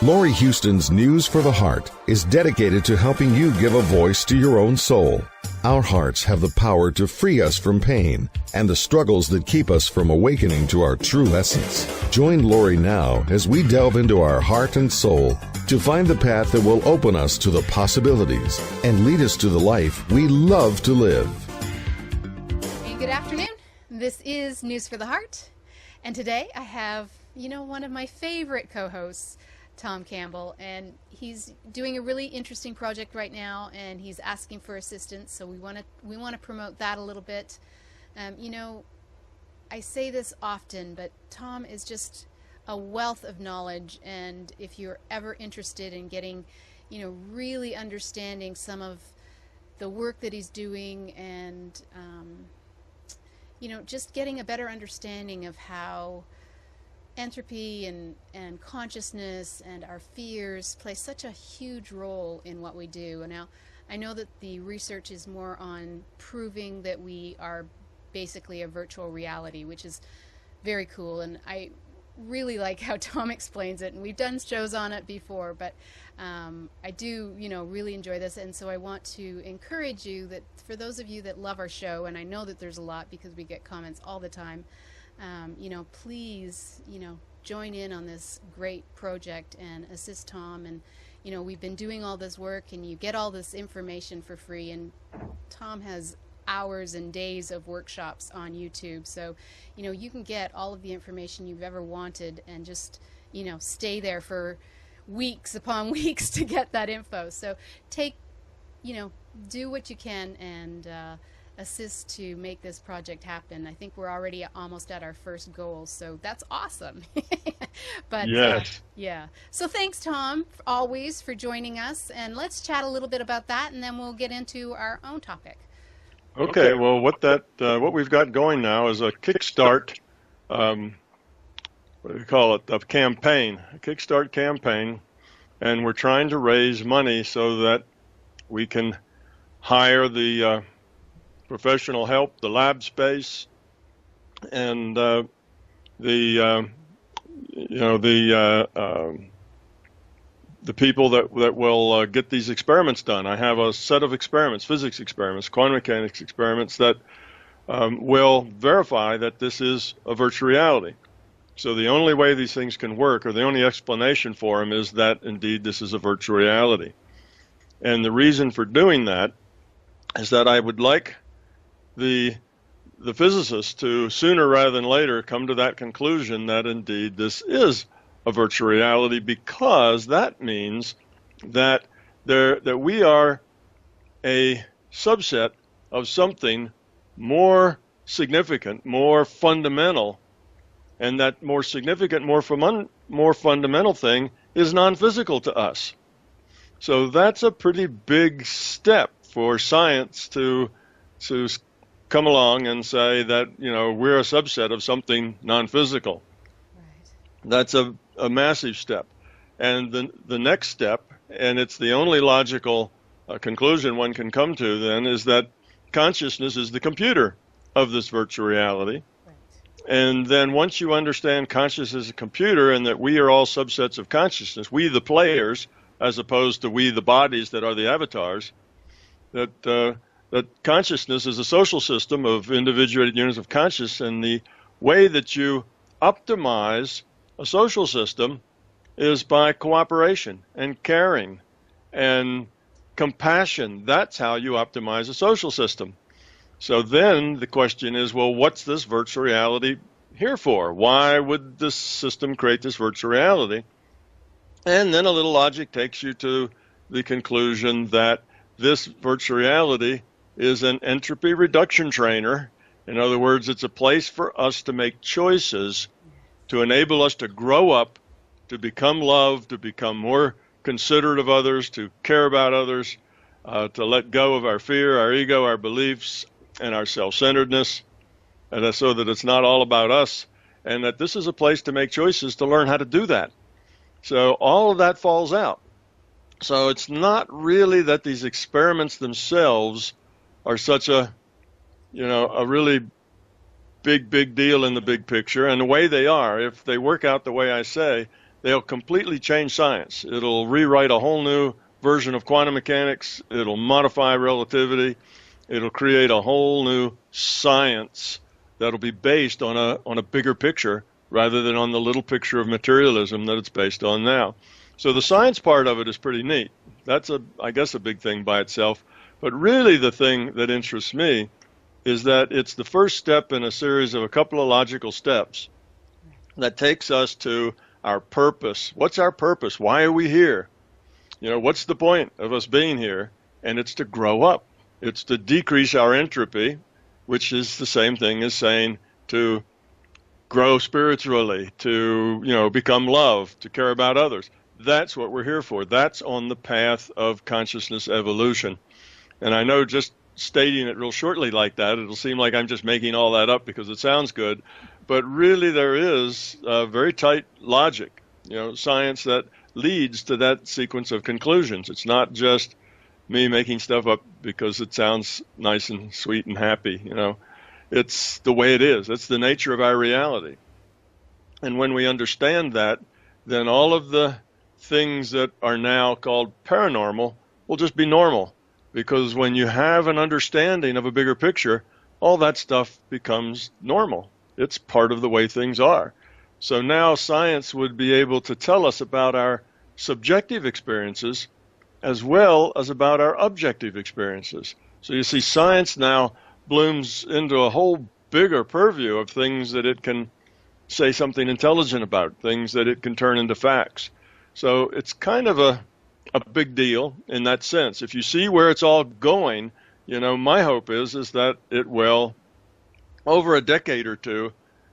Laurie Huston's News for the Heart is dedicated to helping you give a voice to your own soul. Our hearts have the power to free us from pain and the struggles that keep us from awakening to our true essence. Join Laurie now as we delve into our heart and soul to find the path that will open us to the possibilities and lead us to the life we love to live. And good afternoon. This is News for the Heart. And today I have, one of my favorite co-hosts, Tom Campbell, and he's doing a really interesting project right now, and he's asking for assistance, so we want to promote that a little bit. I say this often, but Tom is just a wealth of knowledge, and if you're ever interested in getting, really understanding some of the work that he's doing, and just getting a better understanding of how entropy and consciousness and our fears play such a huge role in what we do. And now, I know that the research is more on proving that we are basically a virtual reality, which is very cool. And I really like how Tom explains it. And we've done shows on it before, but I do, really enjoy this. And so I want to encourage you that for those of you that love our show, and I know that there's a lot because we get comments all the time, please, join in on this great project and assist Tom. And, we've been doing all this work, and you get all this information for free. And Tom has hours and days of workshops on YouTube. So, you can get all of the information you've ever wanted and just, stay there for weeks upon weeks to get that info. So do what you can and assist to make this project happen. I think we're already almost at our first goal, so that's awesome. But yes. Yeah. So thanks, Tom, always for joining us, and let's chat a little bit about that, and then we'll get into our own topic. Okay. Well, what we've got going now is a KickStart. What do we call it? A campaign, a KickStart campaign, and we're trying to raise money so that we can hire the professional help, the lab space, and the people that will get these experiments done. I have a set of experiments, physics experiments, quantum mechanics experiments that will verify that this is a virtual reality. So the only way these things can work, or the only explanation for them, is that indeed this is a virtual reality. And the reason for doing that is that I would like the physicists to sooner rather than later come to that conclusion that indeed this is a virtual reality, because that means that we are a subset of something more significant, more fundamental, and that more significant, more fundamental thing is non-physical to us. So that's a pretty big step for science to come along and say that, we're a subset of something non-physical. Right. That's a massive step. And the next step, and it's the only logical conclusion one can come to then, is that consciousness is the computer of this virtual reality. Right. And then once you understand consciousness as a computer, and that we are all subsets of consciousness, we the players, as opposed to we the bodies that are the avatars, that consciousness is a social system of individuated units of consciousness, and the way that you optimize a social system is by cooperation and caring and compassion. That's how you optimize a social system. So then the question is, well, what's this virtual reality here for? Why would this system create this virtual reality? And then a little logic takes you to the conclusion that this virtual reality is an entropy reduction trainer. In other words, it's a place for us to make choices to enable us to grow up, to become love, to become more considerate of others, to care about others, to let go of our fear, our ego, our beliefs, and our self-centeredness, and so that it's not all about us, and that this is a place to make choices to learn how to do that. So all of that falls out. So it's not really that these experiments themselves are such a really big deal in the big picture, and the way they are, if they work out the way I say, they'll completely change science. It'll rewrite a whole new version of quantum mechanics. It'll modify relativity. It'll create a whole new science that'll be based on a bigger picture rather than on the little picture of materialism that it's based on now. So the science part of it is pretty neat. That's, I guess, a big thing by itself. But really the thing that interests me is that it's the first step in a series of a couple of logical steps that takes us to our purpose. What's our purpose? Why are we here? What's the point of us being here? And it's to grow up. It's to decrease our entropy, which is the same thing as saying to grow spiritually, to, become love, to care about others. That's what we're here for. That's on the path of consciousness evolution. And I know just stating it real shortly like that, it'll seem like I'm just making all that up because it sounds good. But really there is a very tight logic, science that leads to that sequence of conclusions. It's not just me making stuff up because it sounds nice and sweet and happy, It's the way it is. It's the nature of our reality. And when we understand that, then all of the things that are now called paranormal will just be normal. Because when you have an understanding of a bigger picture, all that stuff becomes normal. It's part of the way things are. So now science would be able to tell us about our subjective experiences as well as about our objective experiences. So you see, science now blooms into a whole bigger purview of things that it can say something intelligent about, things that it can turn into facts. So it's kind of a big deal in that sense. If you see where it's all going, my hope is that it will, over a decade or two,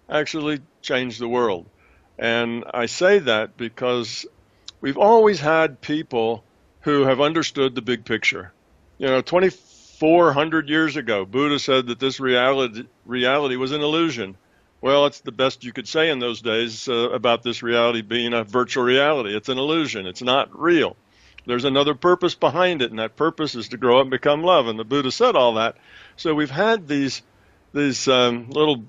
actually change the world. And I say that because we've always had people who have understood the big picture. 2,400 years ago, Buddha said that this reality was an illusion. Well, it's the best you could say in those days about this reality being a virtual reality. It's an illusion. It's not real. There's another purpose behind it, and that purpose is to grow up and become love. And the Buddha said all that. So we've had these little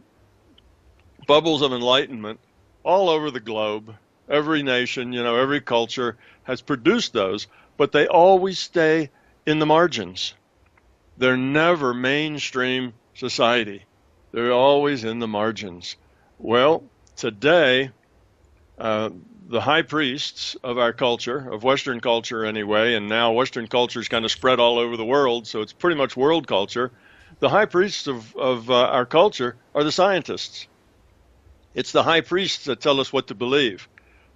bubbles of enlightenment all over the globe. Every nation, every culture has produced those, but they always stay in the margins. They're never mainstream society. They're always in the margins. Well, today, the high priests of our culture, of Western culture anyway, and now Western culture is kind of spread all over the world, so it's pretty much world culture. The high priests of our culture are the scientists. It's the high priests that tell us what to believe.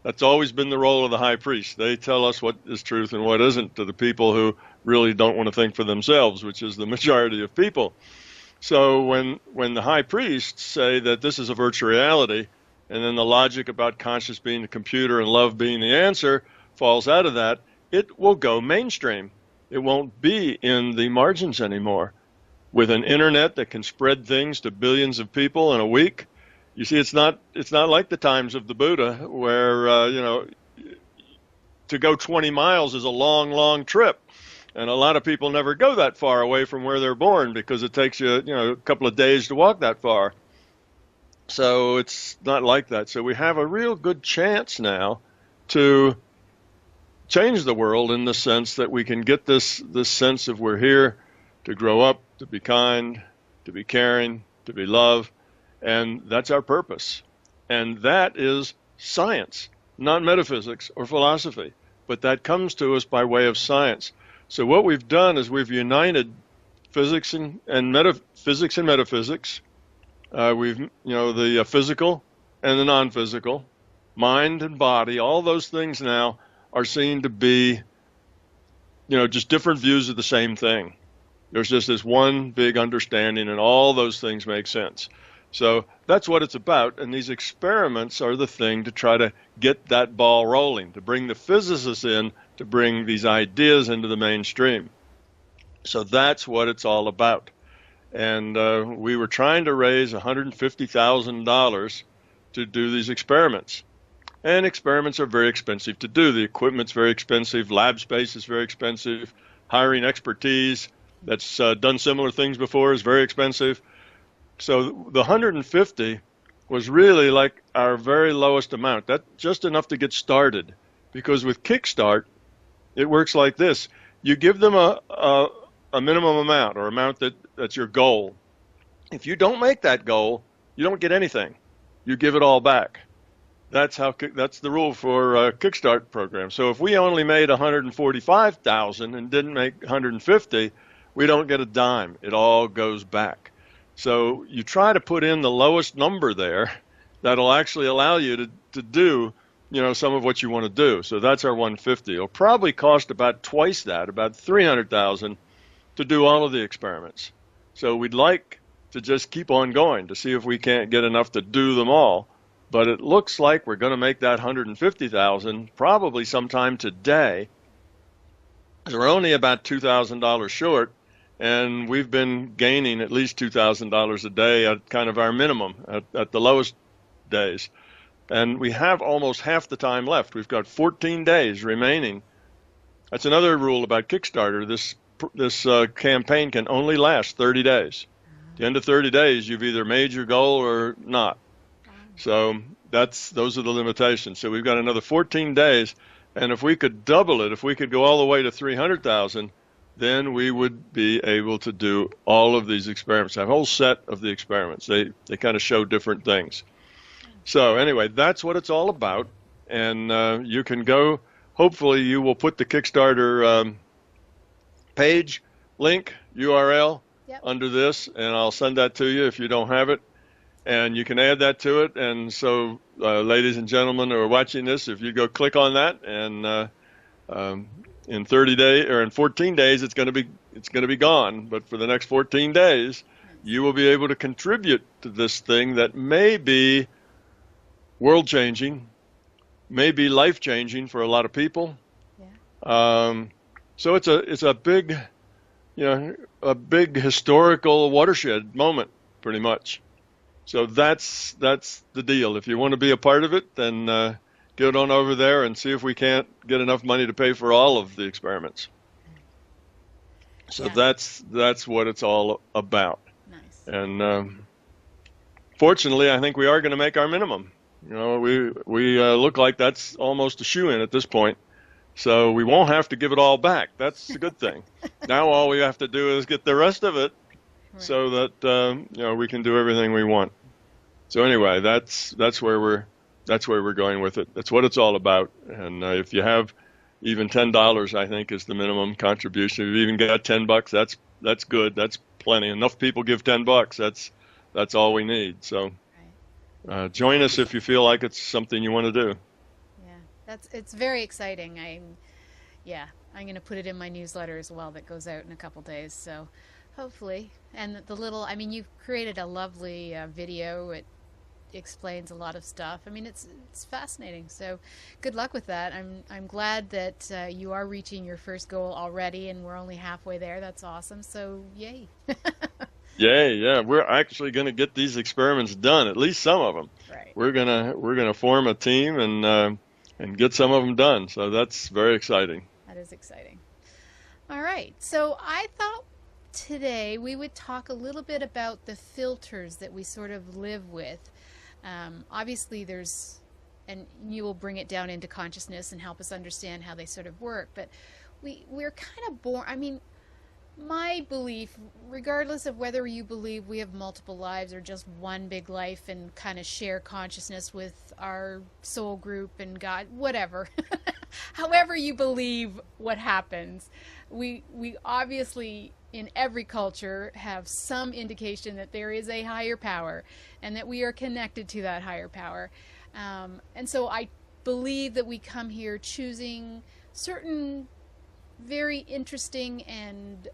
That's always been the role of the high priest. They tell us what is truth and what isn't to the people who really don't want to think for themselves, which is the majority of people. So when the high priests say that this is a virtual reality, and then the logic about conscious being the computer and love being the answer falls out of that, it will go mainstream. It won't be in the margins anymore. With an internet that can spread things to billions of people in a week, you see, it's not like the times of the Buddha where, to go 20 miles is a long, long trip. And a lot of people never go that far away from where they're born because it takes you, a couple of days to walk that far. So it's not like that. So we have a real good chance now to change the world in the sense that we can get this sense of we're here to grow up, to be kind, to be caring, to be love. And that's our purpose. And that is science, not metaphysics or philosophy. But that comes to us by way of science. So what we've done is we've united physics and metaphysics. We've, the physical and the non-physical, mind and body, all those things now are seen to be, just different views of the same thing. There's just this one big understanding and all those things make sense. So that's what it's about, and these experiments are the thing to try to get that ball rolling, to bring the physicists in, to bring these ideas into the mainstream. So that's what it's all about. And we were trying to raise $150,000 to do these experiments. And experiments are very expensive to do. The equipment's very expensive, lab space is very expensive, hiring expertise that's done similar things before is very expensive. So the 150 was really like our very lowest amount. That's just enough to get started. Because with KickStart, it works like this. You give them a minimum amount, or amount that's your goal. If you don't make that goal, you don't get anything. You give it all back. That's the rule for KickStart program. So if we only made 145,000 and didn't make 150, we don't get a dime. It all goes back. So you try to put in the lowest number there that'll actually allow you to do, some of what you want to do. So that's our 150. It'll probably cost about twice that, about 300,000, to do all of the experiments. So we'd like to just keep on going to see if we can't get enough to do them all. But it looks like we're going to make that 150,000 probably sometime today. We're only about $2,000 short, and we've been gaining at least $2,000 a day at kind of our minimum at the lowest days. And we have almost half the time left. We've got 14 days remaining. That's another rule about KickStarter. This campaign can only last 30 days. At the end of 30 days, you've either made your goal or not. So those are the limitations. So we've got another 14 days, and if we could double it, if we could go all the way to 300,000, then we would be able to do all of these experiments, a whole set of the experiments. They kind of show different things. So anyway, that's what it's all about, and you can go. Hopefully, you will put the KickStarter page link URL under this, and I'll send that to you if you don't have it. And you can add that to it. And so, ladies and gentlemen who are watching this, if you go click on that, and in 30 days or in 14 days, it's going to be gone. But for the next 14 days, you will be able to contribute to this thing that may be world-changing, may be life-changing for a lot of people. Yeah. So it's a big, a big historical watershed moment, pretty much. So that's the deal. If you want to be a part of it, then get on over there and see if we can't get enough money to pay for all of the experiments. So yeah. That's what it's all about. Nice. And fortunately, I think we are going to make our minimum. We look like that's almost a shoo-in at this point. So we won't have to give it all back. That's a good thing. Now all we have to do is get the rest of it, right, so that we can do everything we want. So anyway, that's where we're going with it. That's what it's all about. And if you have even $10, I think is the minimum contribution. If you even got $10, that's good. That's plenty. Enough people give $10. That's all we need. So join us if you feel like it's something you want to do. Yeah, it's very exciting. I'm going to put it in my newsletter as well that goes out in a couple days. So hopefully, and you've created a lovely video. It explains a lot of stuff. I mean, it's fascinating. So good luck with that. I'm glad that you are reaching your first goal already, and we're only halfway there. That's awesome. So yay. Yay, yeah. We're actually going to get these experiments done, at least some of them. Right. We're gonna form a team and get some of them done. So that's very exciting. That is exciting. All right. So I thought today we would talk a little bit about the filters that we sort of live with. Obviously and you will bring it down into consciousness and help us understand how they sort of work, but we're kind of born, my belief, regardless of whether you believe we have multiple lives or just one big life and kind of share consciousness with our soul group and God, whatever, however you believe what happens, we obviously in every culture have some indication that there is a higher power and that we are connected to that higher power. And so I believe that we come here choosing certain very interesting and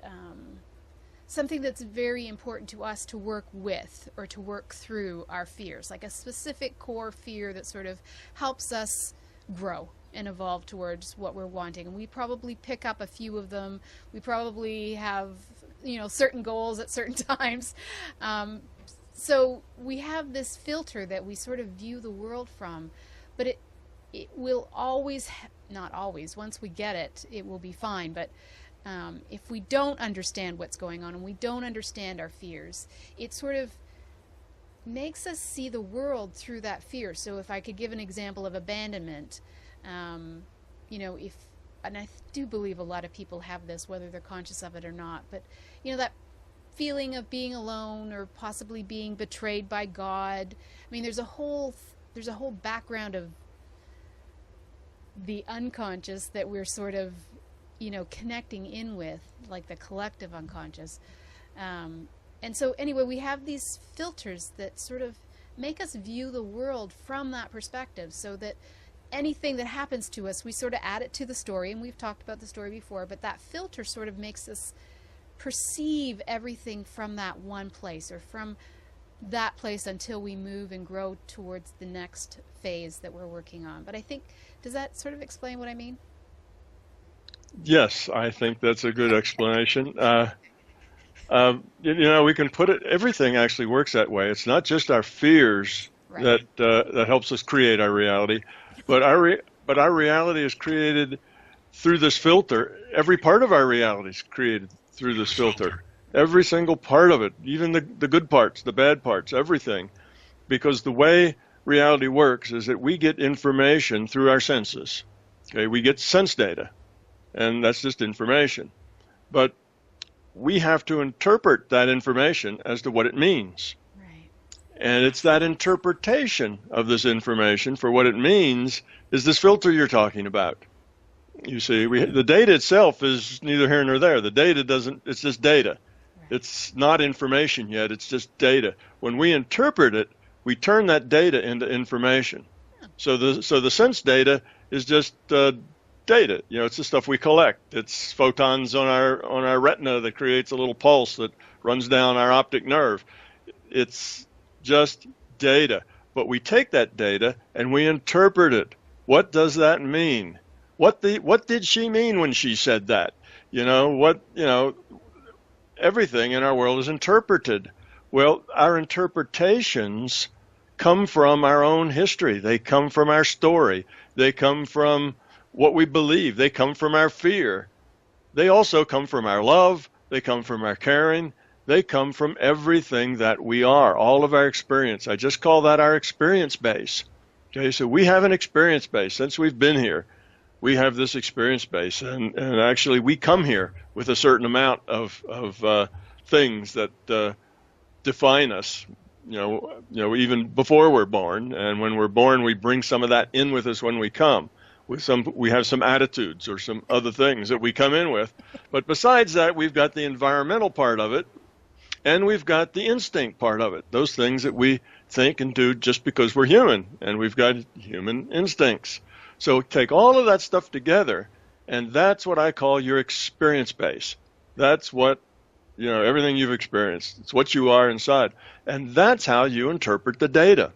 something that's very important to us to work with or to work through our fears, like a specific core fear that sort of helps us grow and evolve towards what we're wanting. And we probably pick up a few of them. We probably have, certain goals at certain times. So we have this filter that we sort of view the world from, but it will always, not always, once we get it, it will be fine. But if we don't understand what's going on and we don't understand our fears, it sort of makes us see the world through that fear. So if I could give an example of abandonment, if, and I do believe a lot of people have this, whether they're conscious of it or not, but that feeling of being alone or possibly being betrayed by God. I mean, there's a whole background of the unconscious that we're sort of, connecting in with, like the collective unconscious. And so anyway, we have these filters that sort of make us view the world from that perspective, so that anything that happens to us, we sort of add it to the story, and we've talked about the story before, but that filter sort of makes us perceive everything from that one place, or from that place, until we move and grow towards the next phase that we're working on. But I think, does that sort of explain what I mean? Yes, I think that's a good explanation. We can put it, everything actually works that way. It's not just our fears Right. that helps us create our reality, but our reality is created through this filter. Every part of our reality is created through this filter. Every single part of it, even the good parts, the bad parts, everything. Because the way reality works is that we get information through our senses. Okay, we get sense data, and that's just information. But we have to interpret that information as to what it means. Right. And it's that interpretation of this information for what it means is this filter you're talking about. You see, the data itself is neither here nor there. The data it's just data. Right. It's not information yet, it's just data. When we interpret it, we turn that data into information. Yeah. So the sense data is just data. It's the stuff we collect. It's photons on our retina that creates a little pulse that runs down our optic nerve. It's just data. But we take that data and we interpret it. What does that mean? What did she mean when she said that? Everything in our world is interpreted. Well, our interpretations come from our own history. They come from our story. They come from what we believe. They come from our fear. They also come from our love. They come from our caring. They come from everything that we are, all of our experience. I just call that our experience base. Okay, so we have an experience base. Since we've been here, we have this experience base. And actually, we come here with a certain amount of things that define us, even before we're born. And when we're born, we bring some of that in with us when we come. We have some attitudes or some other things that we come in with. But besides that, we've got the environmental part of it, and we've got the instinct part of it, those things that we think and do just because we're human, and we've got human instincts. So take all of that stuff together, and that's what I call your experience base. That's what, everything you've experienced. It's what you are inside. And that's how you interpret the data.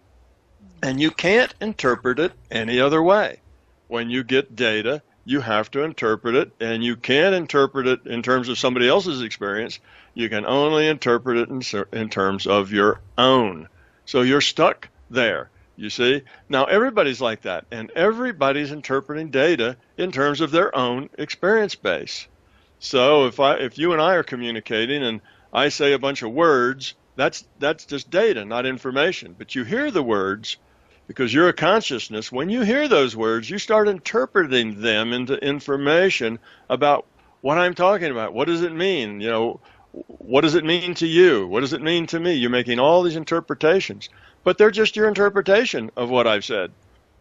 And you can't interpret it any other way. When you get data, you have to interpret it, and you can't interpret it in terms of somebody else's experience. You can only interpret it in terms of your own. So you're stuck there, you see? Now, everybody's like that, and everybody's interpreting data in terms of their own experience base. So if you and I are communicating and I say a bunch of words, that's just data, not information. But you hear the words, because you're a consciousness. When you hear those words, you start interpreting them into information about what I'm talking about. What does it mean? What does it mean to you? What does it mean to me? You're making all these interpretations, but they're just your interpretation of what I've said.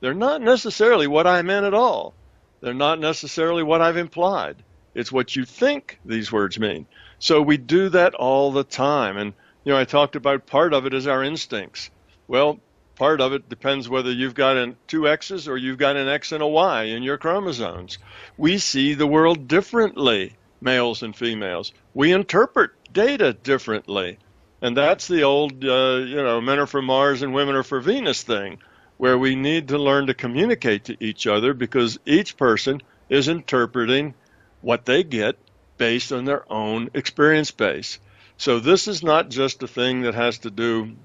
They're not necessarily what I meant at all. They're not necessarily what I've implied. It's what you think these words mean. So we do that all the time. And, I talked about part of it is our instincts. Well, part of it depends whether you've got two X's or you've got an X and a Y in your chromosomes. We see the world differently, males and females. We interpret data differently. And that's the old, men are for Mars and women are for Venus thing, where we need to learn to communicate to each other because each person is interpreting what they get based on their own experience base. So this is not just a thing that has to do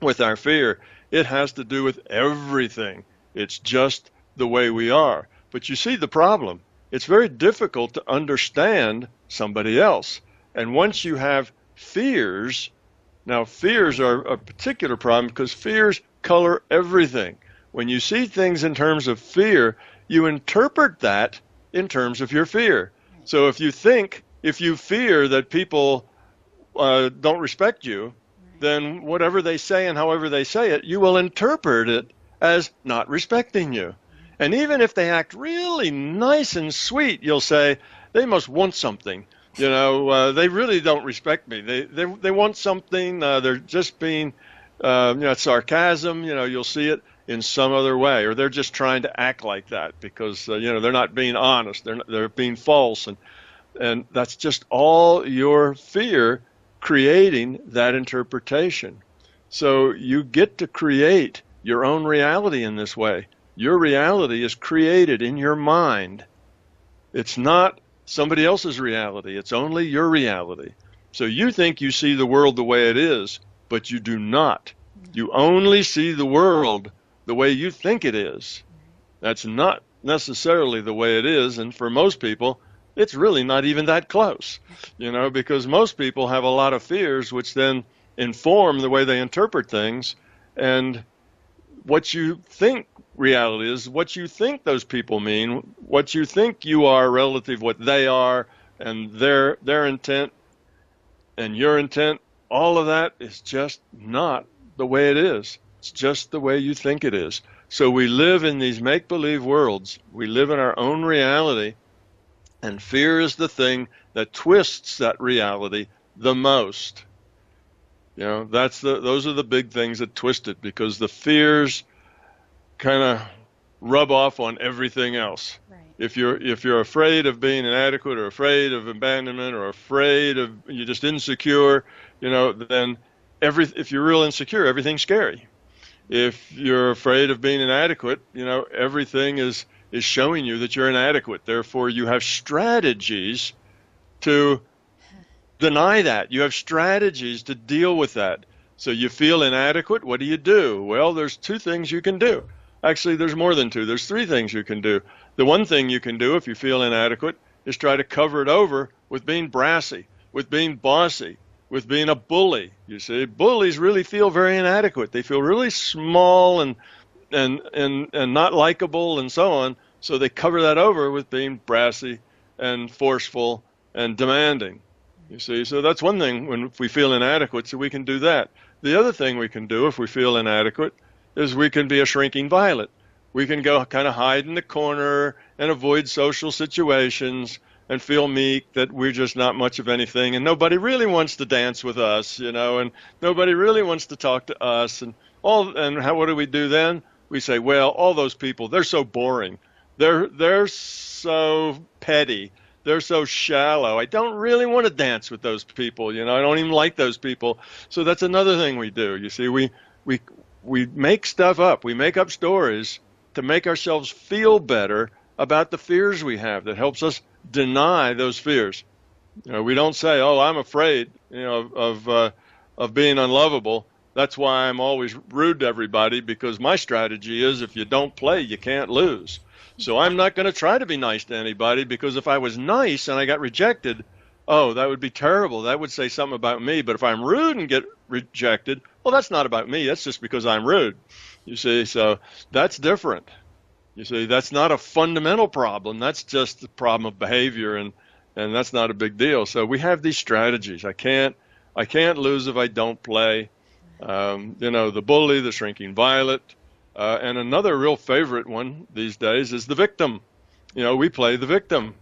with our fear. It has to do with everything. It's just the way we are. But you see the problem. It's very difficult to understand somebody else. And once you have fears, Now, fears are a particular problem because fears color everything. When you see things in terms of fear, you interpret that in terms of your fear. So if you fear that people don't respect you, then whatever they say and however they say it, you will interpret it as not respecting you. And even if they act really nice and sweet, you'll say, they must want something. They really don't respect me. They want something. They're just being, sarcasm. You'll see it in some other way, or they're just trying to act like that because they're not being honest. They're being false, and that's just all your fear creating that interpretation. So you get to create your own reality in this way. Your reality is created in your mind. It's not somebody else's reality. It's only your reality. So you think you see the world the way it is, but you do not. You only see the world the way you think it is. That's not necessarily the way it is, and for most people, it's really not even that close, because most people have a lot of fears which then inform the way they interpret things, and what you think reality is, what you think those people mean, what you think you are relative what they are, and their intent and your intent, all of that is just not the way it is. It's just the way you think it is. So we live in these make-believe worlds. We live in our own reality, and fear is the thing that twists that reality the most. Those are the big things that twist it, because the fears kind of rub off on everything else. Right. If you're afraid of being inadequate, or afraid of abandonment, or afraid of you're just insecure, then if you're real insecure, everything's scary. If you're afraid of being inadequate, everything is showing you that you're inadequate. Therefore, you have strategies to deny that. You have strategies to deal with that. So you feel inadequate, what do? Well, there's two things you can do. Actually, there's more than two. There's three things you can do. The one thing you can do if you feel inadequate is try to cover it over with being brassy, with being bossy, with being a bully. You see, bullies really feel very inadequate. They feel really small and not likable and so on. So they cover that over with being brassy and forceful and demanding. You see, so that's one thing if we feel inadequate, so we can do that. The other thing we can do if we feel inadequate is we can be a shrinking violet. We can go kind of hide in the corner and avoid social situations and feel meek that we're just not much of anything, and nobody really wants to dance with us, and nobody really wants to talk to us, what do we do then? We say, well, all those people, they're so boring. They're so petty. They're so shallow. I don't really want to dance with those people. I don't even like those people. So that's another thing we do. You see, we make stuff up. We make up stories to make ourselves feel better about the fears we have. That helps us deny those fears. We don't say, oh, I'm afraid, of being unlovable. That's why I'm always rude to everybody, because my strategy is if you don't play, you can't lose. So I'm not going to try to be nice to anybody, because if I was nice and I got rejected, oh, that would be terrible. That would say something about me. But if I'm rude and get rejected, well, that's not about me. That's just because I'm rude. You see, so that's different. You see, that's not a fundamental problem. That's just the problem of behavior, and that's not a big deal. So we have these strategies. I can't lose if I don't play. The bully, the shrinking violet, and another real favorite one these days is the victim. We play the victim.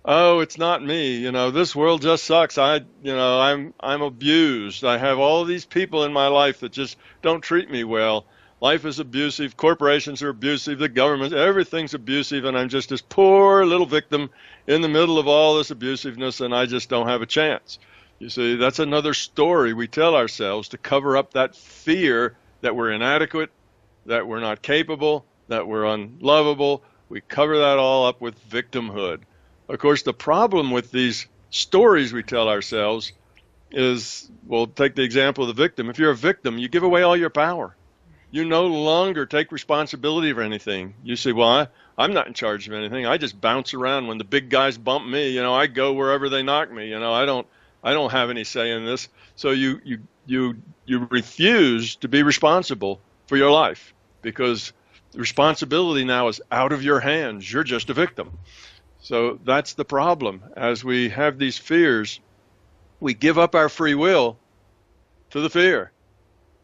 Oh, it's not me. This world just sucks. I'm abused. I have all these people in my life that just don't treat me well. Life is abusive. Corporations are abusive. The government, everything's abusive. And I'm just this poor little victim in the middle of all this abusiveness, and I just don't have a chance. You see, that's another story we tell ourselves to cover up that fear that we're inadequate, that we're not capable, that we're unlovable. We cover that all up with victimhood. Of course, the problem with these stories we tell ourselves is, well, take the example of the victim. If you're a victim, you give away all your power. You no longer take responsibility for anything. You say, well, I'm not in charge of anything. I just bounce around. When the big guys bump me, I go wherever they knock me. I don't have any say in this. So you you refuse to be responsible for your life, because the responsibility now is out of your hands. You're just a victim. So that's the problem. As we have these fears, we give up our free will to the fear.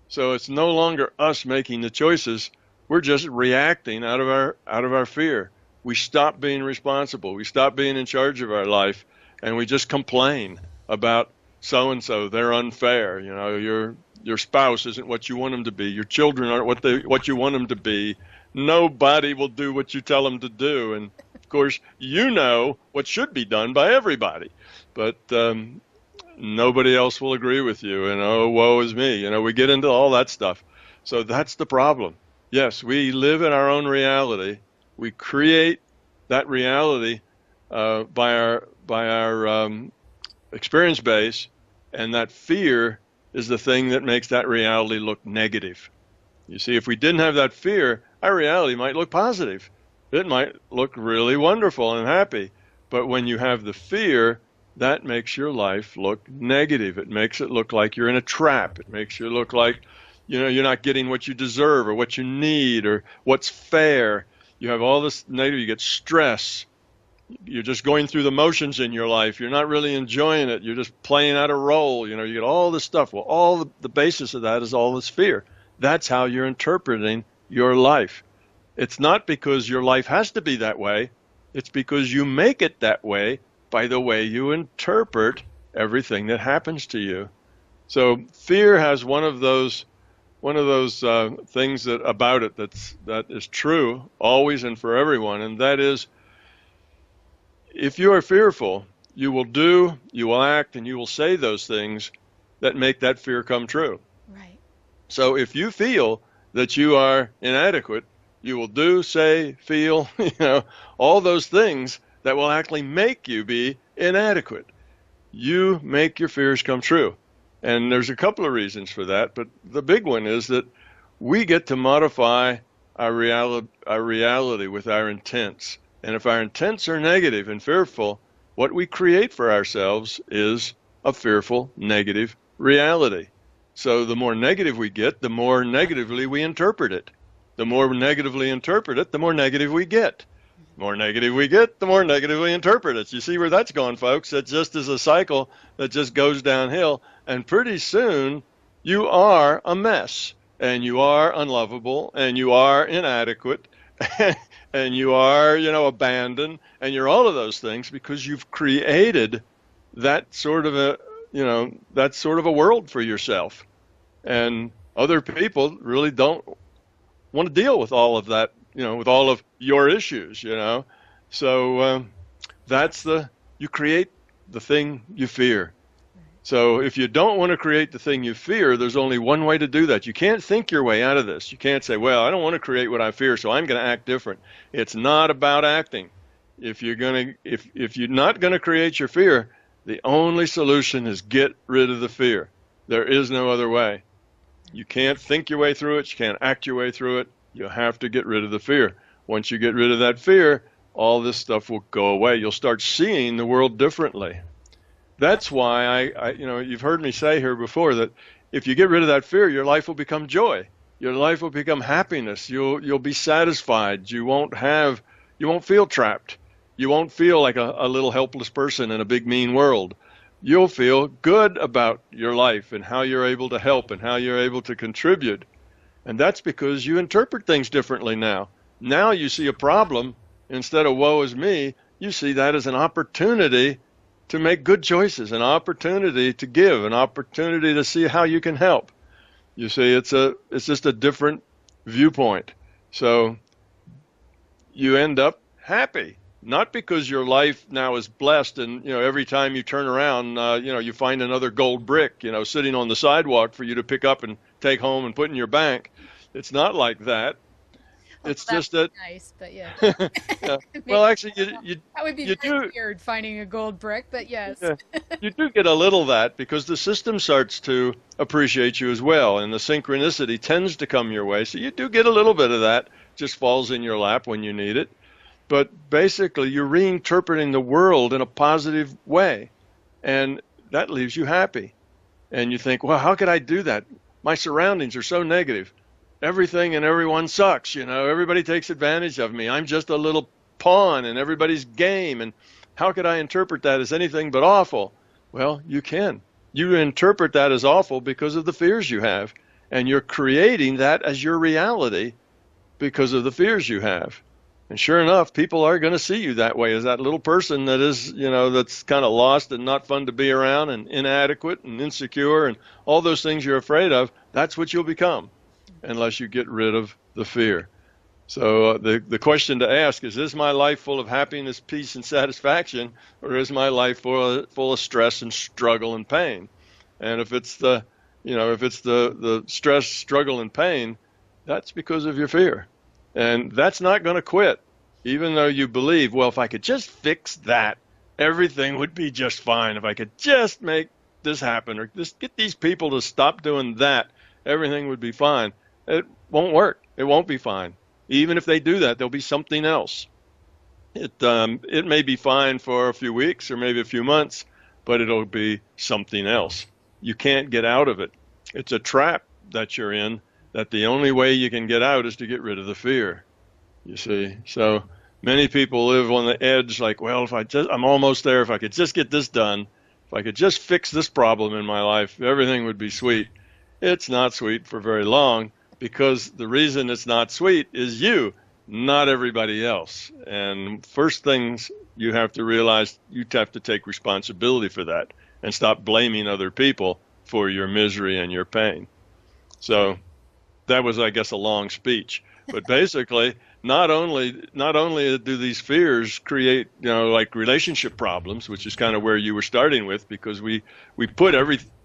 So it's no longer us making the choices. We're just reacting out of our fear. We stop being responsible. We stop being in charge of our life, and we just complain about so-and-so. They're unfair. You know, your spouse isn't what you want them to be. Your children aren't what you want them to be. Nobody will do what you tell them to do. And of course, you know what should be done by everybody, but nobody else will agree with you. And oh, woe is me. You know, we get into all that stuff. So that's the problem. Yes, we live in our own reality. We create that reality by our experience base, and that fear is the thing that makes that reality look negative. You see, if we didn't have that fear, our reality might look positive. It might look really wonderful and happy. But when you have the fear, that makes your life look negative. It makes it look like you're in a trap. It makes you look like, you know, you're not getting what you deserve or what you need or what's fair. You have all this negative. You get stress. You're just going through the motions in your life. You're not really enjoying it. You're just playing out a role. You know, you get all this stuff. Well, all the basis of that is all this fear. That's how you're interpreting your life. It's not because your life has to be that way. It's because you make it that way by the way you interpret everything that happens to you. So fear has one of those things that about it that is true always and for everyone, and that is, if you are fearful, you will do, you will act, and you will say those things that make that fear come true. Right. So if you feel that you are inadequate, you will do, say, feel, all those things that will actually make you be inadequate. You make your fears come true. And there's a couple of reasons for that, but the big one is that we get to modify our reality with our intents. And if our intents are negative and fearful, what we create for ourselves is a fearful, negative reality. So the more negative we get, the more negatively we interpret it. The more negatively interpret it, the more negative we get. The more negative we get, the more negative we interpret it. You see where that's going, folks? It just is a cycle that just goes downhill. And pretty soon, you are a mess. And you are unlovable. And you are inadequate. And you are, abandoned. And you're all of those things because you've created that sort of a world for yourself. And other people really don't want to deal with all of that, with all of your issues, So you create the thing you fear. So if you don't want to create the thing you fear, there's only one way to do that. You can't think your way out of this. You can't say, well, I don't want to create what I fear, so I'm going to act different. It's not about acting. If you're not going to create your fear, the only solution is get rid of the fear. There is no other way. You can't think your way through it. You can't act your way through it. You have to get rid of the fear. Once you get rid of that fear, all this stuff will go away. You'll start seeing the world differently. That's why you've heard me say here before that if you get rid of that fear, your life will become joy. Your life will become happiness. You'll be satisfied. You won't feel trapped. You won't feel like a little helpless person in a big mean world. You'll feel good about your life and how you're able to help and how you're able to contribute. And that's because you interpret things differently now. Now you see a problem, instead of woe is me, you see that as an opportunity to make good choices, an opportunity to give, an opportunity to see how you can help. You see, it's just a different viewpoint. So you end up happy. Not because your life now is blessed and, every time you turn around, you find another gold brick, sitting on the sidewalk for you to pick up and take home and put in your bank. It's not like that. Well, it's just that nice, but yeah. Yeah. Well, actually, that would be very weird finding a gold brick, but yes. Yeah. You do get a little of that because the system starts to appreciate you as well, and the synchronicity tends to come your way. So you do get a little bit of that, just falls in your lap when you need it. But basically, you're reinterpreting the world in a positive way, and that leaves you happy. And you think, well, how could I do that? My surroundings are so negative. Everything and everyone sucks, everybody takes advantage of me. I'm just a little pawn in everybody's game. And how could I interpret that as anything but awful? Well, you can. You interpret that as awful because of the fears you have. And you're creating that as your reality because of the fears you have. And sure enough, people are going to see you that way, as that little person that is, that's kind of lost and not fun to be around and inadequate and insecure and all those things you're afraid of. That's what you'll become unless you get rid of the fear. So the question to ask is my life full of happiness, peace, and satisfaction, or is my life full of stress and struggle and pain? And if it's the stress, struggle, and pain, that's because of your fear. And that's not going to quit, even though you believe, well, if I could just fix that, everything would be just fine. If I could just make this happen or just get these people to stop doing that, everything would be fine. It won't work. It won't be fine. Even if they do that, there'll be something else. It may be fine for a few weeks or maybe a few months, but it'll be something else. You can't get out of it. It's a trap that you're in, that the only way you can get out is to get rid of the fear, you see. So many people live on the edge like, well, I'm almost there. If I could just get this done, if I could just fix this problem in my life, everything would be sweet. It's not sweet for very long, because the reason it's not sweet is you, not everybody else. And first things you have to realize, you have to take responsibility for that and stop blaming other people for your misery and your pain. So that was, I guess, a long speech. But basically, not only do these fears create, like relationship problems, which is kind of where you were starting with, because we put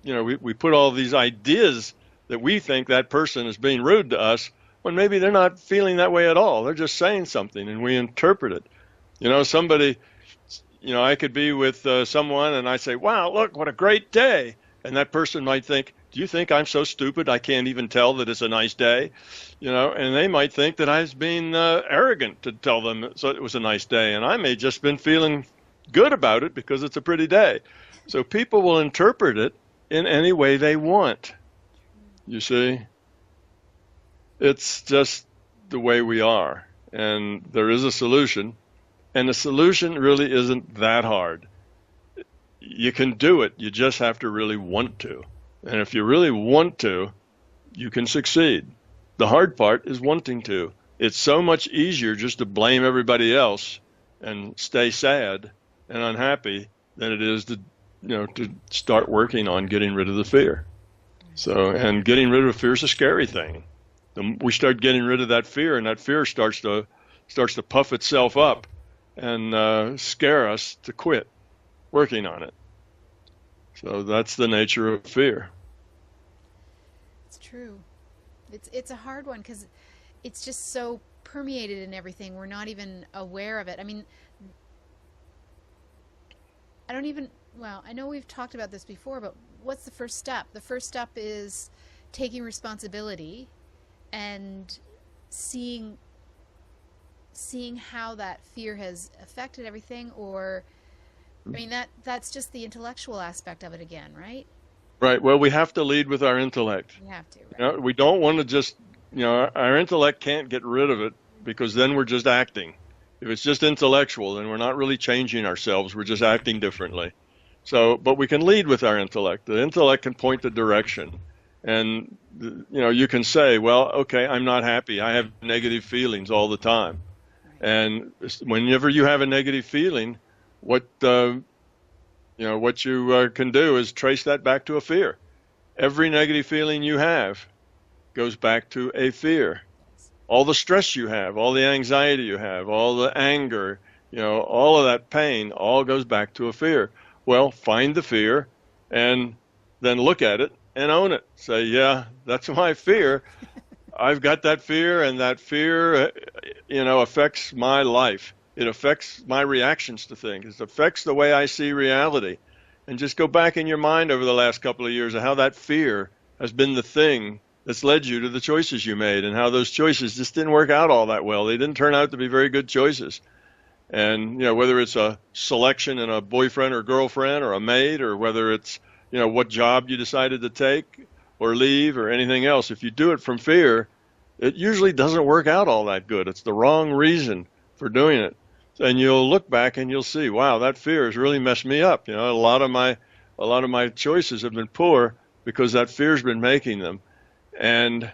we put all these ideas that we think that person is being rude to us, when maybe they're not feeling that way at all. They're just saying something, and we interpret it. Somebody, I could be with someone, and I say, wow, look, what a great day. And that person might think, do you think I'm so stupid I can't even tell that it's a nice day? And they might think that I was being arrogant to tell them so it was a nice day. And I may just been feeling good about it because it's a pretty day. So people will interpret it in any way they want. You see? It's just the way we are. And there is a solution. And the solution really isn't that hard. You can do it. You just have to really want to. And if you really want to, you can succeed. The hard part is wanting to. It's so much easier just to blame everybody else and stay sad and unhappy than it is to start working on getting rid of the fear. So, and getting rid of fear is a scary thing. We start getting rid of that fear, and that fear starts to puff itself up and scare us to quit working on it. So that's the nature of fear. It's true. It's a hard one because it's just so permeated in everything. We're not even aware of it. I mean, I know we've talked about this before, but what's the first step? The first step is taking responsibility and seeing how that fear has affected everything, or that's just the intellectual aspect of it again, right? Right. Well, we have to lead with our intellect. We have to. Right? We don't want to just, our intellect can't get rid of it, because then we're just acting. If it's just intellectual, then we're not really changing ourselves. We're just acting differently. So, but we can lead with our intellect. The intellect can point the direction. And, you can say, well, okay, I'm not happy. I have negative feelings all the time. And whenever you have a negative feeling, what you can do is trace that back to a fear. Every negative feeling you have goes back to a fear. All the stress you have, all the anxiety you have, all the anger, all of that pain, all goes back to a fear. Well, find the fear and then look at it and own it. Say, yeah, that's my fear. I've got that fear, and that fear, affects my life. It affects my reactions to things. It affects the way I see reality. And just go back in your mind over the last couple of years of how that fear has been the thing that's led you to the choices you made, and how those choices just didn't work out all that well. They didn't turn out to be very good choices. And, whether it's a selection in a boyfriend or girlfriend or a mate, or whether it's what job you decided to take or leave or anything else. If you do it from fear, it usually doesn't work out all that good. It's the wrong reason for doing it. And you'll look back and you'll see, wow, that fear has really messed me up. A lot of my choices have been poor because that fear's been making them. And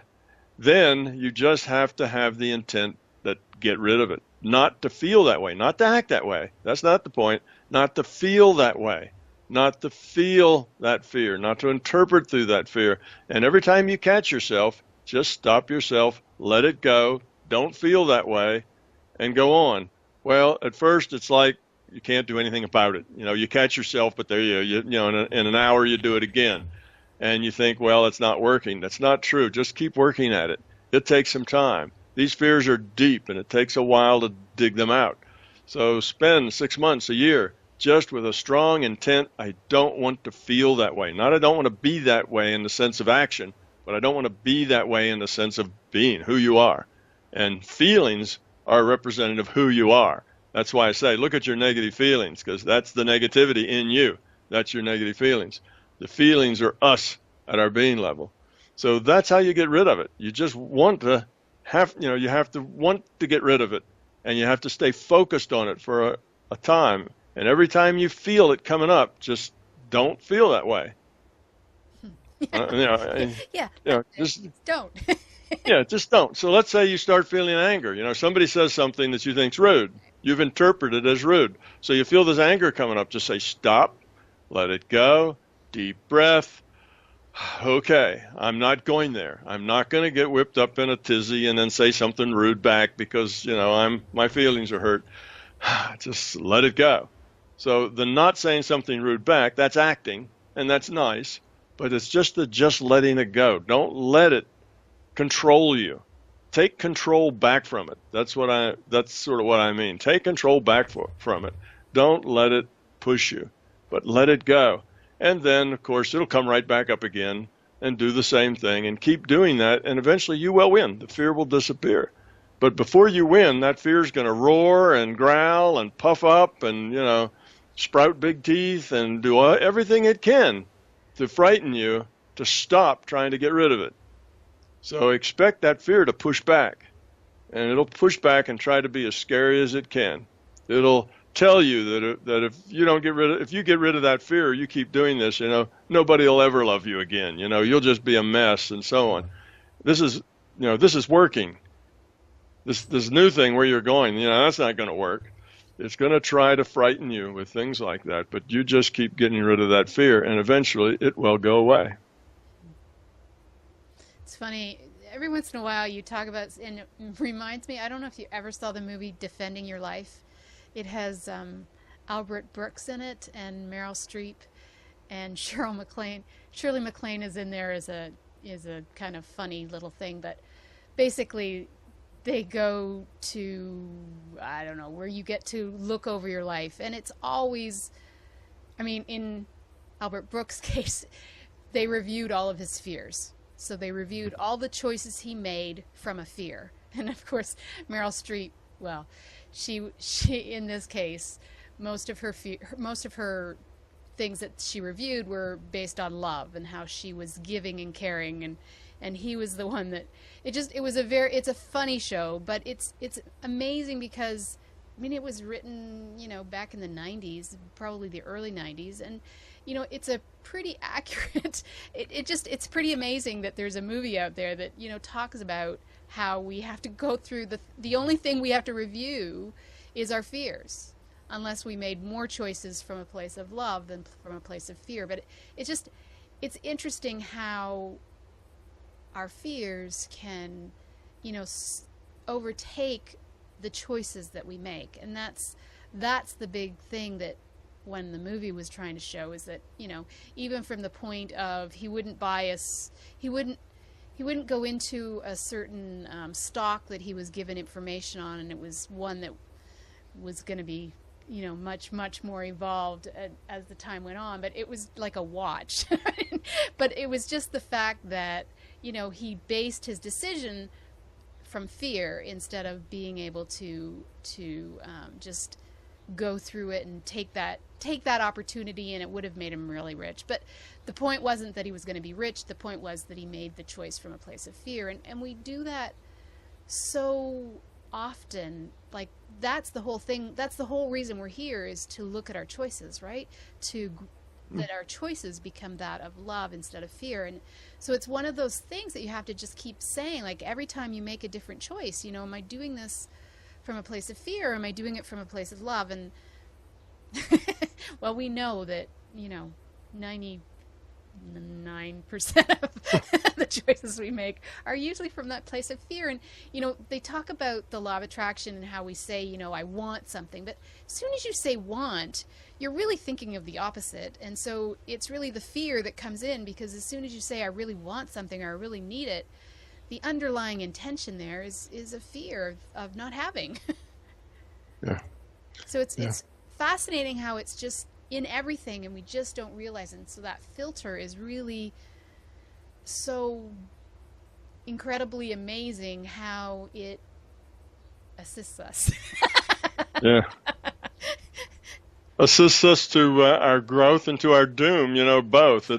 then you just have to have the intent that get rid of it. Not to feel that way, not to act that way. That's not the point. Not to feel that way. Not to feel that fear, not to interpret through that fear. And every time you catch yourself, just stop yourself, let it go, don't feel that way, and go on. Well, at first it's like you can't do anything about it. You catch yourself, but there in an hour you do it again. And you think, well, it's not working. That's not true. Just keep working at it. It takes some time. These fears are deep, and it takes a while to dig them out. So spend 6 months, a year, just with a strong intent. I don't want to feel that way. Not I don't want to be that way in the sense of action, but I don't want to be that way in the sense of being who you are. And feelings are representative of who you are. That's why I say, look at your negative feelings, because that's the negativity in you. That's your negative feelings. The feelings are us at our being level. So that's how you get rid of it. You just want to you have to want to get rid of it, and you have to stay focused on it for a time. And every time you feel it coming up, just don't feel that way. Just don't. Just don't. So let's say you start feeling anger. Somebody says something that you think's rude. You've interpreted it as rude. So you feel this anger coming up. Just say, stop, let it go, deep breath. Okay, I'm not going there. I'm not going to get whipped up in a tizzy and then say something rude back because, my feelings are hurt. Just let it go. So the not saying something rude back, that's acting, and that's nice, but it's just letting it go. Don't let it control you. Take control back from it. That's sort of what I mean. Take control back from it. Don't let it push you, but let it go. And then, of course, it'll come right back up again and do the same thing and keep doing that, and eventually you will win. The fear will disappear. But before you win, that fear is going to roar and growl and puff up and, sprout big teeth and do everything it can to frighten you to stop trying to get rid of it. So expect that fear to push back, and it'll push back and try to be as scary as it can. It'll tell you that if you get rid of that fear, you keep doing this, nobody will ever love you again. You'll just be a mess and so on. This is working. This new thing where you're going, that's not going to work. It's going to try to frighten you with things like that, but you just keep getting rid of that fear, and eventually it will go away. It's funny. Every once in a while you talk about, and it reminds me, I don't know if you ever saw the movie Defending Your Life. It has Albert Brooks in it, and Meryl Streep, and Shirley MacLaine is in there as a kind of funny little thing, but basically they go to, I don't know, where you get to look over your life. And it's always, in Albert Brooks' case, they reviewed all of his fears. So they reviewed all the choices he made from a fear. And of course, Meryl Streep, well, she in this case, most of her things that she reviewed were based on love and how she was giving and caring, and he was the one that it's a funny show, but it's amazing because it was written back in the 90s, probably the early 90s, and it's a pretty accurate it's pretty amazing that there's a movie out there that talks about how we have to go through the only thing we have to review is our fears, unless we made more choices from a place of love than from a place of fear. But it's interesting how our fears can, overtake the choices that we make. And that's the big thing that when the movie was trying to show is that, even from the point of he wouldn't go into a certain stock that he was given information on, and it was one that was going to be much more evolved as the time went on, but it was like a watch. But it was just the fact that he based his decision from fear instead of being able to just go through it and take that opportunity, and it would have made him really rich. But the point wasn't that he was going to be rich. The point was that he made the choice from a place of fear. And we do that so often. Like, that's the whole thing. That's the whole reason we're here, is to look at our choices, right? That our choices become that of love instead of fear. And so it's one of those things that you have to just keep saying, like, every time you make a different choice, am I doing this from a place of fear, or am I doing it from a place of love? And well, we know that 99% of the choices we make are usually from that place of fear. And they talk about the law of attraction and how we say, I want something, but as soon as you say want, you're really thinking of the opposite. And so it's really the fear that comes in, because as soon as you say I really want something, or I really need it, the underlying intention there is a fear of not having. Yeah. So it's fascinating how it's just in everything, and we just don't realize it. And so that filter is really so incredibly amazing, how it assists us. Yeah. Assists us to our growth and to our doom, both.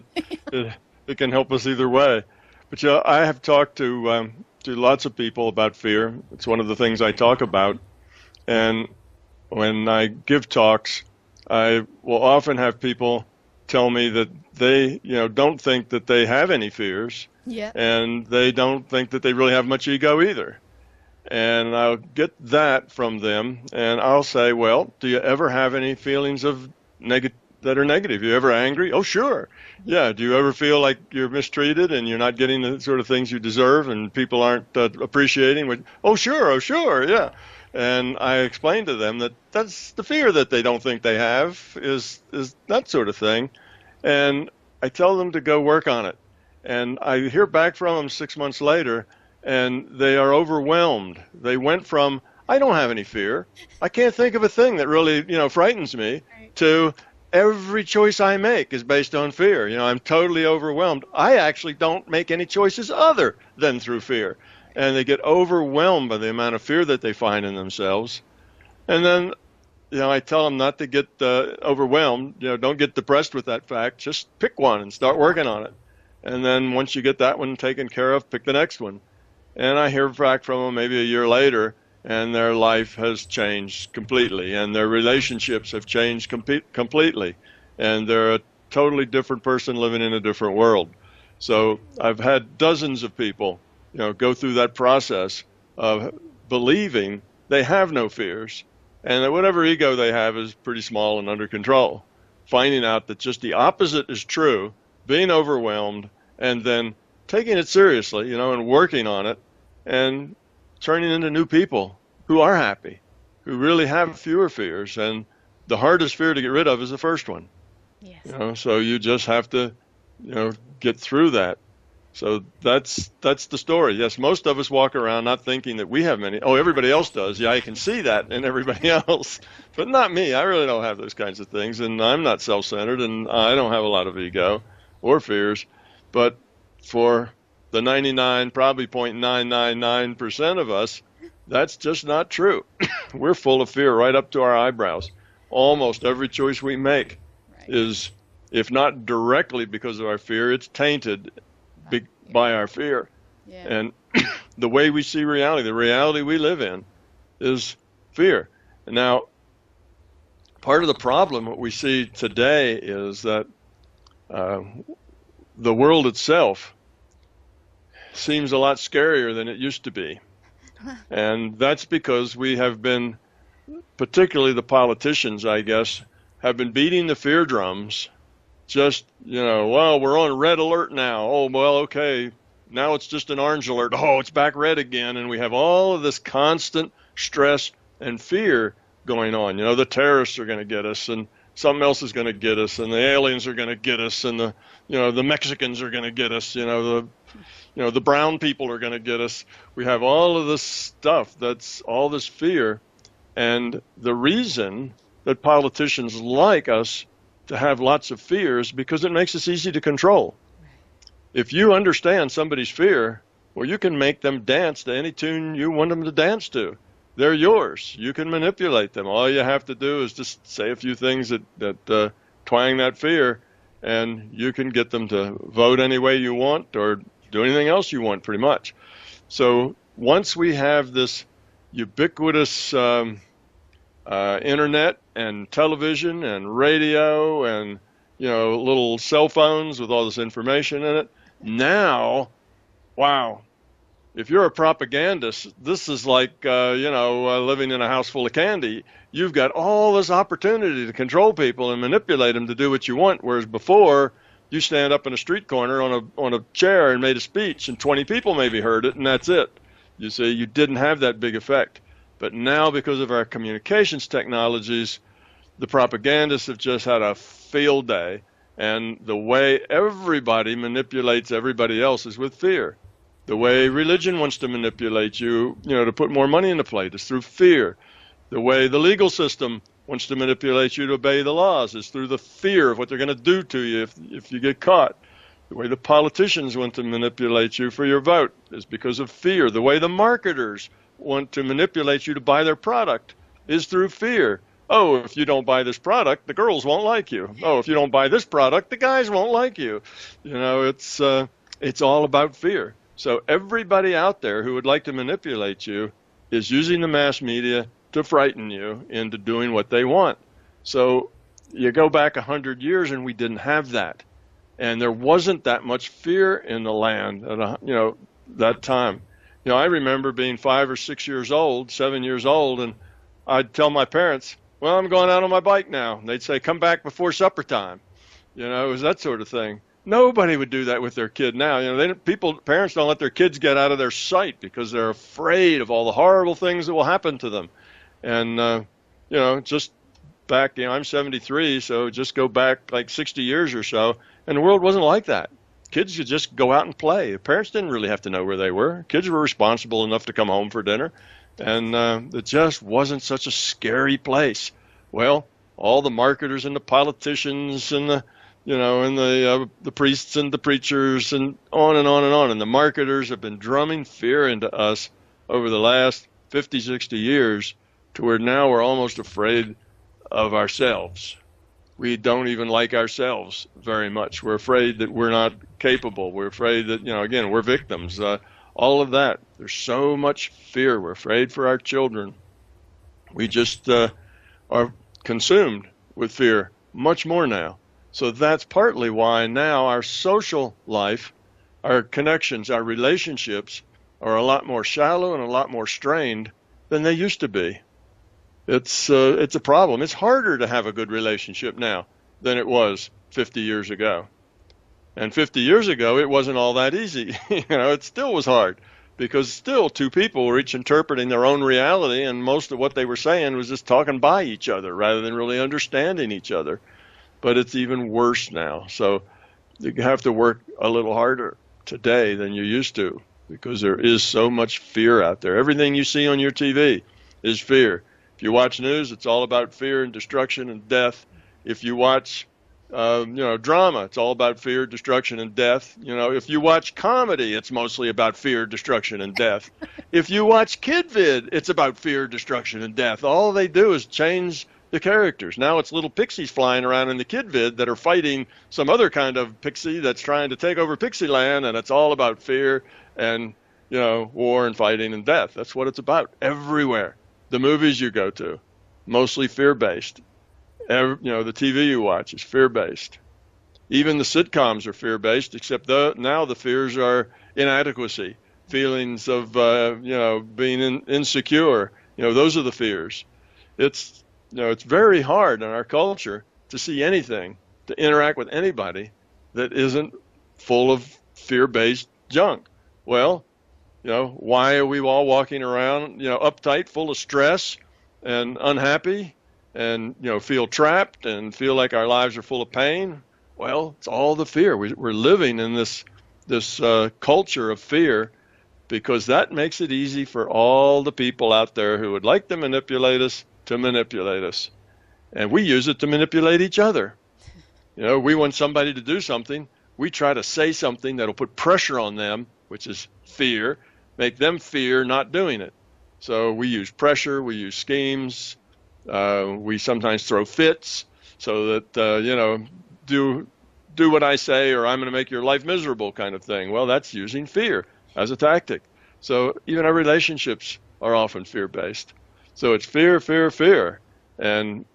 It can help us either way. But I have talked to lots of people about fear. It's one of the things I talk about. And when I give talks, I will often have people tell me that they, don't think that they have any fears. Yeah. And they don't think that they really have much ego either. And I'll get that from them, and I'll say, well, do you ever have any feelings of that are negative? You ever angry? Oh, sure. Yeah. Do you ever feel like you're mistreated and you're not getting the sort of things you deserve, and people aren't appreciating what? Oh, sure. Oh, sure. Yeah. And I explain to them that that's the fear that they don't think they have, is that sort of thing. And I tell them to go work on it. And I hear back from them 6 months later, and they are overwhelmed. They went from, I don't have any fear, I can't think of a thing that really, frightens me, right, to every choice I make is based on fear. I'm totally overwhelmed. I actually don't make any choices other than through fear. And they get overwhelmed by the amount of fear that they find in themselves. And then, I tell them not to get overwhelmed. Don't get depressed with that fact. Just pick one and start working on it. And then once you get that one taken care of, pick the next one. And I hear back from them maybe a year later, and their life has changed completely, and their relationships have changed completely, and they're a totally different person living in a different world. So I've had dozens of people, go through that process of believing they have no fears, and that whatever ego they have is pretty small and under control. Finding out that just the opposite is true, being overwhelmed, and then taking it seriously, and working on it, and turning into new people who are happy, who really have fewer fears. And the hardest fear to get rid of is the first one. Yes. So you just have to, get through that. So that's the story. Yes, most of us walk around not thinking that we have many. Oh, everybody else does. Yeah, I can see that in everybody else, but not me. I really don't have those kinds of things, and I'm not self-centered, and I don't have a lot of ego or fears. But for the 99, probably 0.999% of us, that's just not true. We're full of fear right up to our eyebrows. Almost every choice we make is, if not directly because of our fear, it's tainted by our fear. Yeah. And the way we see reality, the reality we live in, is fear. Now, part of the problem what we see today is that the world itself seems a lot scarier than it used to be. And that's because we have been, particularly the politicians, I guess, have been beating the fear drums. Just, well, we're on red alert now. Oh, well, okay, now it's just an orange alert. Oh, it's back red again. And we have all of this constant stress and fear going on. The terrorists are going to get us, and something else is going to get us, and the aliens are going to get us, and the Mexicans are going to get us, the brown people are going to get us. We have all of this stuff, that's all this fear. And the reason that politicians like us to have lots of fears, because it makes us easy to control. If you understand somebody's fear, well, you can make them dance to any tune you want them to dance to. they're yours. You can manipulate them. All you have to do is just say a few things that twang that fear, and you can get them to vote any way you want or do anything else you want, pretty much. So once we have this ubiquitous internet and television and radio and little cell phones with all this information in it, now, wow. If you're a propagandist, this is like, living in a house full of candy. You've got all this opportunity to control people and manipulate them to do what you want, whereas before, you stand up in a street corner on a chair and made a speech, and 20 people maybe heard it, and that's it. You see, you didn't have that big effect. But now, because of our communications technologies, the propagandists have just had a field day, and the way everybody manipulates everybody else is with fear. The way religion wants to manipulate you, to put more money in the plate is through fear. The way the legal system wants to manipulate you to obey the laws is through the fear of what they're going to do to you if you get caught. The way the politicians want to manipulate you for your vote is because of fear. The way the marketers want to manipulate you to buy their product is through fear. Oh, if you don't buy this product, the girls won't like you. Oh, if you don't buy this product, the guys won't like you. It's all about fear. So everybody out there who would like to manipulate you is using the mass media to frighten you into doing what they want. So you go back 100 years and we didn't have that. And there wasn't that much fear in the land at that time. I remember being 5 or 6 years old, 7 years old, and I'd tell my parents, well, I'm going out on my bike now. And they'd say, come back before supper time. It was that sort of thing. Nobody would do that with their kid now. Parents don't let their kids get out of their sight because they're afraid of all the horrible things that will happen to them. And, just back, I'm 73, so just go back like 60 years or so, and the world wasn't like that. Kids could just go out and play. The parents didn't really have to know where they were. Kids were responsible enough to come home for dinner, and it just wasn't such a scary place. Well, all the marketers and the politicians and the priests and the preachers and on and on and on. And the marketers have been drumming fear into us over the last 50, 60 years to where now we're almost afraid of ourselves. We don't even like ourselves very much. We're afraid that we're not capable. We're afraid that, again, we're victims. All of that. There's so much fear. We're afraid for our children. We just are consumed with fear much more now. So that's partly why now our social life, our connections, our relationships are a lot more shallow and a lot more strained than they used to be. It's a problem. It's harder to have a good relationship now than it was 50 years ago. And 50 years ago, it wasn't all that easy. It still was hard because still two people were each interpreting their own reality, and most of what they were saying was just talking by each other rather than really understanding each other. But it's even worse now. So you have to work a little harder today than you used to because there is so much fear out there. Everything you see on your TV is fear. If you watch news, it's all about fear and destruction and death. If you watch, drama, it's all about fear, destruction, and death. If you watch comedy, it's mostly about fear, destruction, and death. If you watch KidVid, it's about fear, destruction, and death. All they do is change the characters. Now it's little pixies flying around in the KidVid that are fighting some other kind of pixie that's trying to take over Pixie Land, and it's all about fear and, war and fighting and death. That's what it's about everywhere. The movies you go to, mostly fear-based. The TV you watch is fear-based. Even the sitcoms are fear-based, except now the fears are inadequacy, feelings of, being insecure. Those are the fears. It's very hard in our culture to see anything, to interact with anybody that isn't full of fear-based junk. Well, why are we all walking around, uptight, full of stress and unhappy and, feel trapped and feel like our lives are full of pain? Well, it's all the fear. We're living in this culture of fear because that makes it easy for all the people out there who would like to manipulate us to manipulate us. And we use it to manipulate each other. We want somebody to do something. We try to say something that'll put pressure on them, which is fear, make them fear not doing it. So we use pressure, we use schemes, we sometimes throw fits so that, do what I say or I'm going to make your life miserable kind of thing. Well, that's using fear as a tactic. So even our relationships are often fear-based. So it's fear, fear, fear. And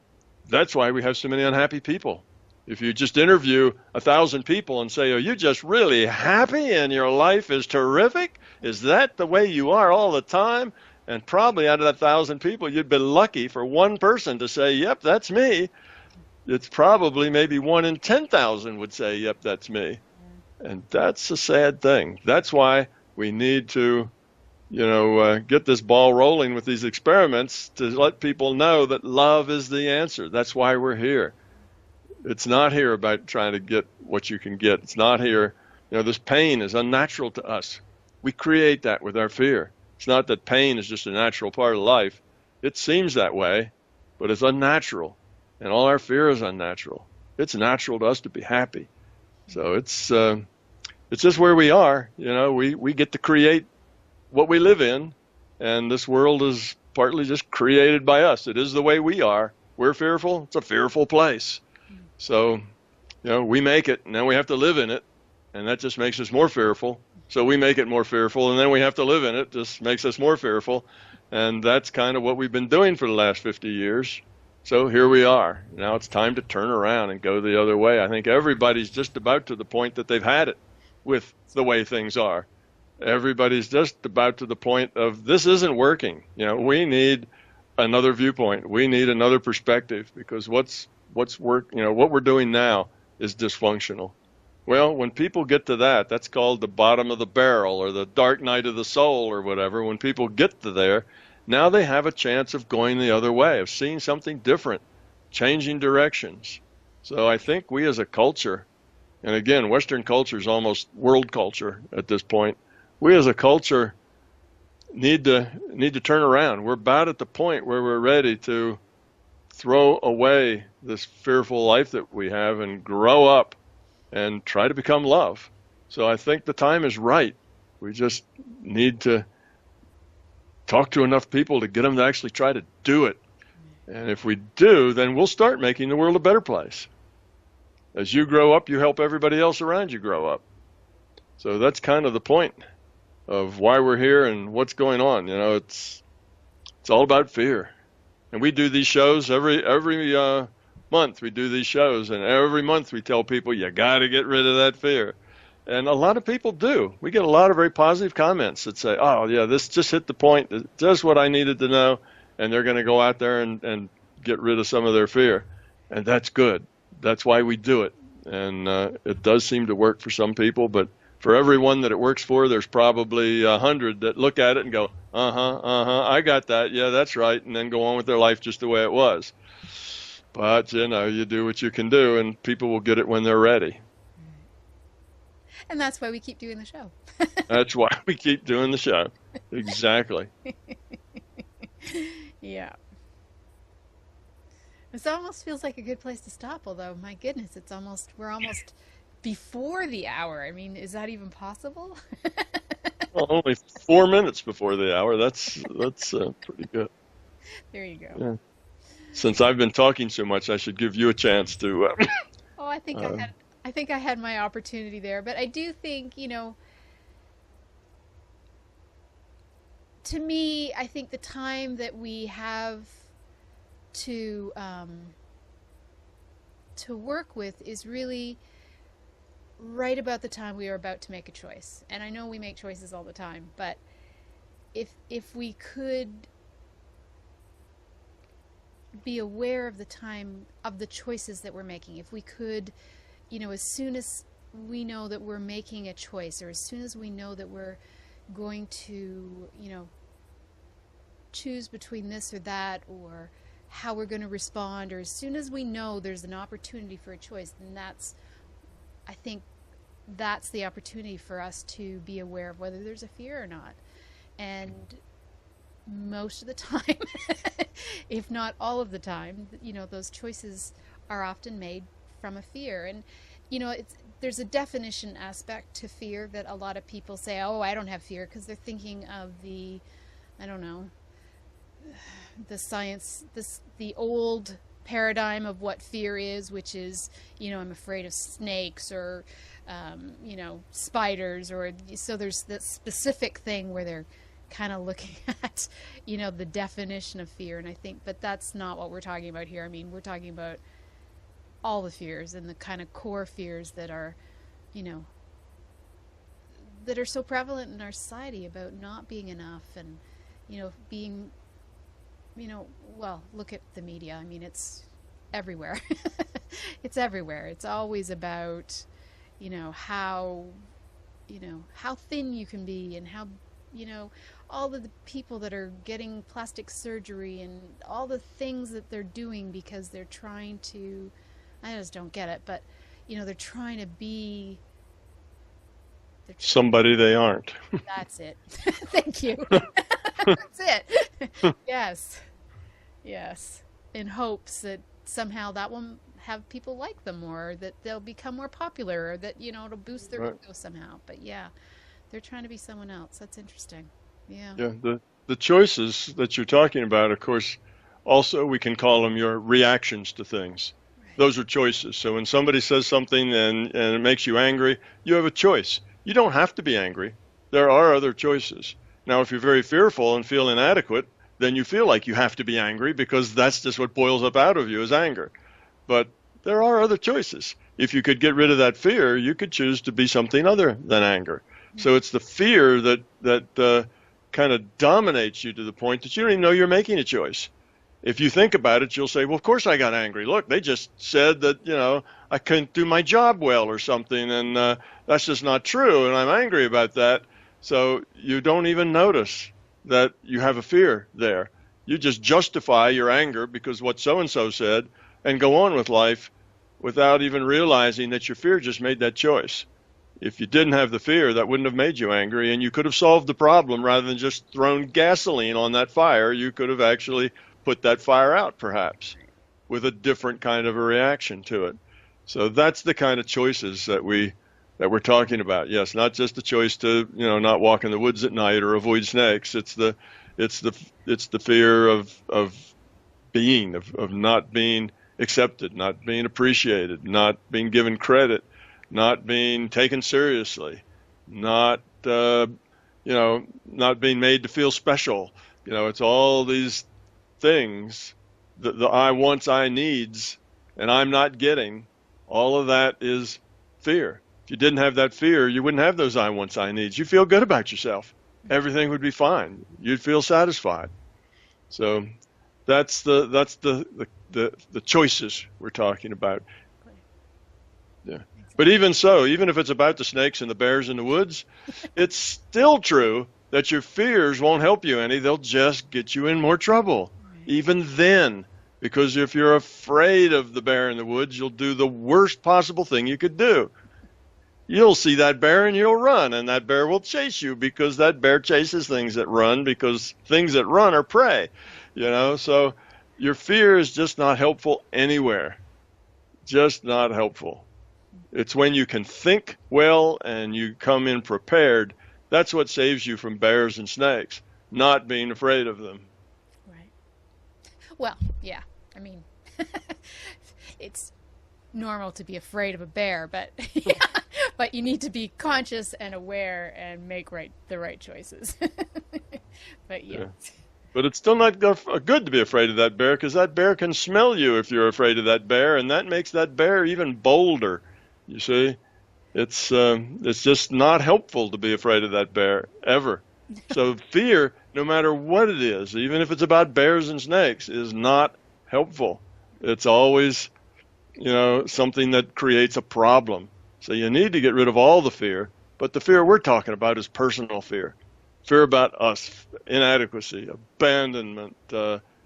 that's why we have so many unhappy people. If you just interview 1,000 people and say, are you just really happy and your life is terrific? Is that the way you are all the time? And probably out of that 1,000 people, you'd be lucky for one person to say, yep, that's me. It's probably maybe 1 in 10,000 would say, yep, that's me. And that's a sad thing. That's why we need to, get this ball rolling with these experiments to let people know that love is the answer. That's why we're here. It's not here about trying to get what you can get. It's not here. This pain is unnatural to us. We create that with our fear. It's not that pain is just a natural part of life. It seems that way, but it's unnatural. And all our fear is unnatural. It's natural to us to be happy. So it's just where we are. We get to create what we live in, and this world is partly just created by us. It is the way we are. We're fearful. It's a fearful place. So, we make it, and then we have to live in it, and that just makes us more fearful. So we make it more fearful, and then we have to live in it. Just makes us more fearful. And that's kind of what we've been doing for the last 50 years. So here we are. Now it's time to turn around and go the other way. I think everybody's just about to the point that they've had it with the way things are. Everybody's just about to the point of this isn't working. We need another viewpoint. We need another perspective because what we're doing now is dysfunctional. Well, when people get to that, that's called the bottom of the barrel or the dark night of the soul or whatever. When people get to there, now they have a chance of going the other way, of seeing something different, changing directions. So I think we as a culture, and again, Western culture is almost world culture at this point, we as a culture need to turn around. We're about at the point where we're ready to throw away this fearful life that we have and grow up and try to become love. So I think the time is right. We just need to talk to enough people to get them to actually try to do it. And if we do, then we'll start making the world a better place. As you grow up, you help everybody else around you grow up. So that's kind of the point of why we're here and what's going on. It's all about fear. And we do these shows every month. We do these shows, and every month we tell people, you got to get rid of that fear. And a lot of people do. We get a lot of very positive comments that say, oh, yeah, this just hit the point. It's just what I needed to know. And they're going to go out there and get rid of some of their fear. And that's good. That's why we do it. And it does seem to work for some people. But for everyone that it works for, there's probably 100 that look at it and go, I got that. Yeah, that's right. And then go on with their life just the way it was. But, you do what you can do, and people will get it when they're ready. And that's why we keep doing the show. That's why we keep doing the show. Exactly. Yeah. This almost feels like a good place to stop, although, my goodness, we're almost before the hour. I mean, is that even possible? Well, only 4 minutes before the hour. That's pretty good. There you go. Yeah. Since I've been talking so much, I should give you a chance to. Oh, I think I had my opportunity there, but I do think, to me, I think the time that we have to work with is really right about the time we are about to make a choice. And I know we make choices all the time, but if we could be aware of the time of the choices that we're making, if we could, as soon as we know that we're making a choice, or as soon as we know that we're going to, choose between this or that, or how we're going to respond, or as soon as we know there's an opportunity for a choice, then I think that's the opportunity for us to be aware of whether there's a fear or not. And most of the time, if not all of the time, those choices are often made from a fear. And there's a definition aspect to fear that a lot of people say, oh, I don't have fear, because they're thinking of the, I don't know, the science, the old paradigm of what fear is, which is, I'm afraid of snakes or, spiders, or so there's that specific thing where they're kind of looking at, the definition of fear. And I think, but that's not what we're talking about here. I mean, we're talking about all the fears and the kind of core fears that are, that are so prevalent in our society about not being enough and, being, well, look at the media. I mean, it's everywhere. It's everywhere. It's always about, how thin you can be, and how, all of the people that are getting plastic surgery and all the things that they're doing because they're trying to, I just don't get it, but, they're trying to be somebody they aren't. That's it. Thank you. That's it. Yes. Yes. In hopes that somehow that will have people like them, or that they'll become more popular, or that, it'll boost their ego somehow. But yeah, they're trying to be someone else. That's interesting. Yeah. Yeah. The choices that you're talking about, of course, also we can call them your reactions to things. Right. Those are choices. So when somebody says something and it makes you angry, you have a choice. You don't have to be angry. There are other choices. Now, if you're very fearful and feel inadequate, then you feel like you have to be angry, because that's just what boils up out of you is anger. But there are other choices. If you could get rid of that fear, you could choose to be something other than anger. So it's the fear that kind of dominates you to the point that you don't even know you're making a choice. If you think about it, you'll say, well, of course I got angry. Look, they just said that, I couldn't do my job well or something, and that's just not true, and I'm angry about that. So you don't even notice that you have a fear there. You just justify your anger because what so-and-so said, and go on with life without even realizing that your fear just made that choice. If you didn't have the fear, that wouldn't have made you angry, and you could have solved the problem rather than just thrown gasoline on that fire. You could have actually put that fire out, perhaps, with a different kind of a reaction to it. So that's the kind of choices that we're talking about. Yes, not just the choice to, not walk in the woods at night or avoid snakes. It's the fear of not being accepted, not being appreciated, not being given credit, not being taken seriously, not not being made to feel special. It's all these things, the I wants, I needs, and I'm not getting. All of that is fear. If you didn't have that fear, you wouldn't have those I wants, I needs. You feel good about yourself. Everything would be fine. You'd feel satisfied. So that's the choices we're talking about. Yeah. But even so, even if it's about the snakes and the bears in the woods, it's still true that your fears won't help you any. They'll just get you in more trouble. Even then, because if you're afraid of the bear in the woods, you'll do the worst possible thing you could do. You'll see that bear and you'll run, and that bear will chase you because that bear chases things that run, because things that run are prey. So your fear is just not helpful anywhere. Just not helpful. It's when you can think well and you come in prepared. That's what saves you from bears and snakes, not being afraid of them. Right. Well, yeah. I mean, it's normal to be afraid of a bear, but but you need to be conscious and aware and make the right choices. But yeah. But it's still not good to be afraid of that bear, because that bear can smell you if you're afraid of that bear, and that makes that bear even bolder. You see, it's just not helpful to be afraid of that bear ever. So fear, no matter what it is, even if it's about bears and snakes, is not helpful. It's always, something that creates a problem. So you need to get rid of all the fear, but the fear we're talking about is personal fear. Fear about us, inadequacy, abandonment,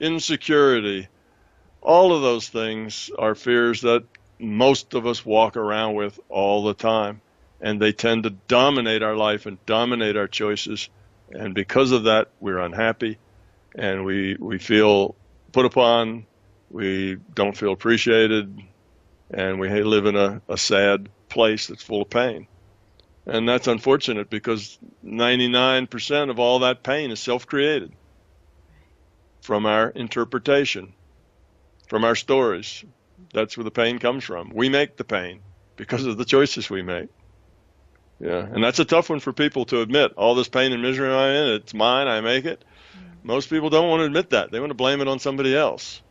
insecurity. All of those things are fears that most of us walk around with all the time, and they tend to dominate our life and dominate our choices. And because of that, we're unhappy, and we feel put upon, we don't feel appreciated, and we live in a sad place that's full of pain. And that's unfortunate, because 99% of all that pain is self-created. from our interpretation, from our stories. That's where the pain comes from. We make the pain because of the choices we make. Yeah, and that's a tough one for people to admit. All this pain and misery I'm in, it's mine, I make it. Most people don't want to admit that. They want to blame it on somebody else.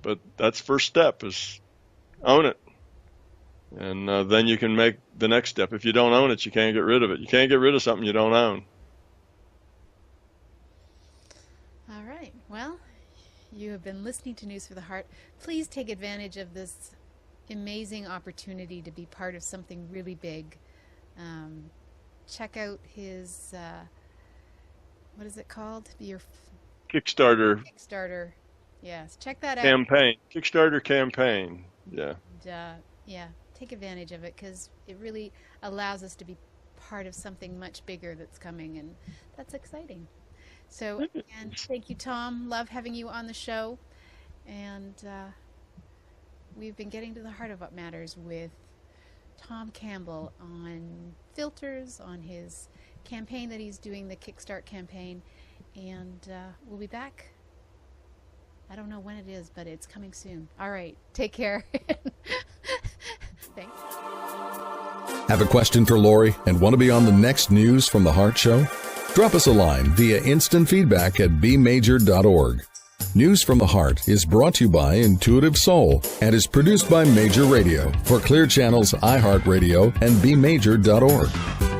But that's the first step, is own it. And then you can make the next step. If you don't own it, you can't get rid of it. You can't get rid of something you don't own. All right. Well, you have been listening to News for the Heart. Please take advantage of this amazing opportunity to be part of something really big. Check out his, what is it called? Your KickStarter. KickStarter. Yes, check that out. Campaign. KickStarter campaign. Yeah. And, yeah, take advantage of it, because it really allows us to be part of something much bigger that's coming, and that's exciting. So, again, thank you, Tom. Love having you on the show. And we've been getting to the heart of what matters with Tom Campbell on filters, on his campaign that he's doing, the KickStart campaign. And we'll be back. I don't know when it is, but it's coming soon. All right. Take care. Thanks. Have a question for Laurie and want to be on the next News from the Heart show? Drop us a line via instant feedback at bmajor.org. News from the Heart is brought to you by Intuitive Soul and is produced by Major Radio for Clear Channel's iHeartRadio and bmajor.org.